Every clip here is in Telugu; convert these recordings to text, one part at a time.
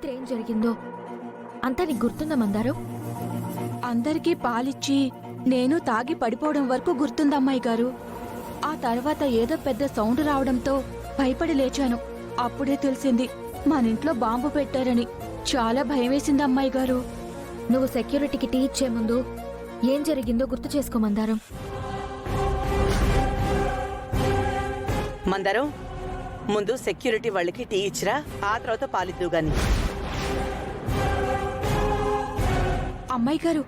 రాత్రి ఏం జరిగిందో అంతా నీకు గుర్తుందా మందారం? అందరికీ పాలిచ్చి నేను తాగి పడిపోవడం వరకు గుర్తుందమ్మాయి గారు. ఆ తర్వాత ఏదో పెద్ద సౌండ్ రావడంతో భయపడి లేచాను. అప్పుడే తెలిసింది మనింట్లో బాంబు పెట్టారని. చాలా భయమేసింది అమ్మాయి గారు. నువ్వు సెక్యూరిటీకి టీ ఇచ్చే ముందు ఏం జరిగిందో గుర్తు చేసుకో మందారం. మందారం, ముందు సెక్యూరిటీ వాళ్ళకి టీ ఇచ్చిరా, ఆ తర్వాత పాలిద్దు గాని. అమ్మాయి గారు,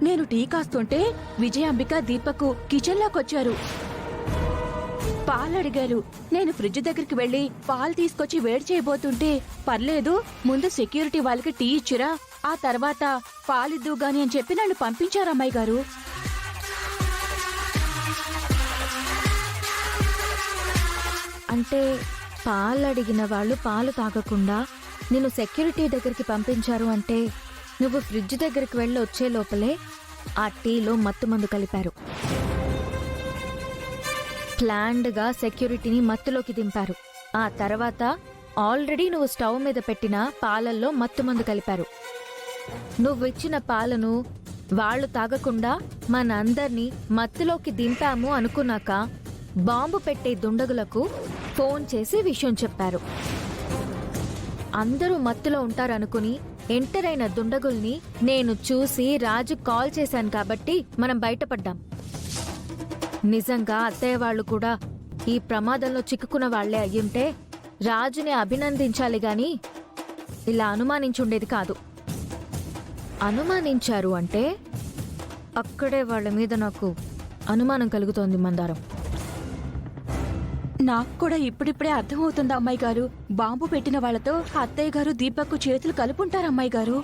నేను టీ కాస్తుంటే విజయాంబిక దీపక్ కిచెన్లోకొచ్చారు. పాలడిగారు. నేను ఫ్రిడ్జ్ దగ్గరికి వెళ్లి పాలు తీసుకొచ్చి వేడి చేయబోతుంటే పర్లేదు, ముందు సెక్యూరిటీ వాళ్ళకి టీ ఇచ్చిరా, ఆ తర్వాత పాలిద్దు గాని అని చెప్పి నన్ను పంపించారు అమ్మాయి గారు. అంటే పాలు అడిగిన వాళ్ళు పాలు తాగకుండా నిన్ను సెక్యూరిటీ దగ్గరికి పంపించారు అంటే నువ్వు ఫ్రిడ్జ్ దగ్గరికి వెళ్ళి వచ్చే లోపలే ఆ టీలో మత్తుమందు కలిపారు. ప్లాన్డ్గా సెక్యూరిటీని మత్తులోకి దింపారు. ఆ తర్వాత ఆల్రెడీ నువ్వు స్టవ్ మీద పెట్టిన పాలల్లో మత్తుమందు కలిపారు. నువ్విచ్చిన పాలను వాళ్ళు తాగకుండా మనందర్నీ మత్తులోకి దింపాము అనుకున్నాక బాంబు పెట్టే దుండగులకు ఫోన్ చేసి విషయం చెప్పారు. అందరూ మత్తులో ఉంటారనుకుని ఎంటర్ అయిన దుండగుల్ని నేను చూసి రాజు కాల్ చేశాను కాబట్టి మనం బయటపడ్డాం. నిజంగా అత్తయ్య వాళ్ళు కూడా ఈ ప్రమాదంలో చిక్కుకున్న వాళ్లే అయ్యుంటే రాజుని అభినందించాలి గాని ఇలా అనుమానించుండేది కాదు. అనుమానించారు అంటే అక్కడే వాళ్ళ మీద నాకు అనుమానం కలుగుతోంది మందారం. నాకు కూడా ఇప్పుడిప్పుడే అర్థమవుతుంది అమ్మాయి గారు. బాంబు పెట్టిన వాళ్లతో అత్తయ్య గారు దీపక్ చేతులు కలుపుంటారు అమ్మాయి గారు.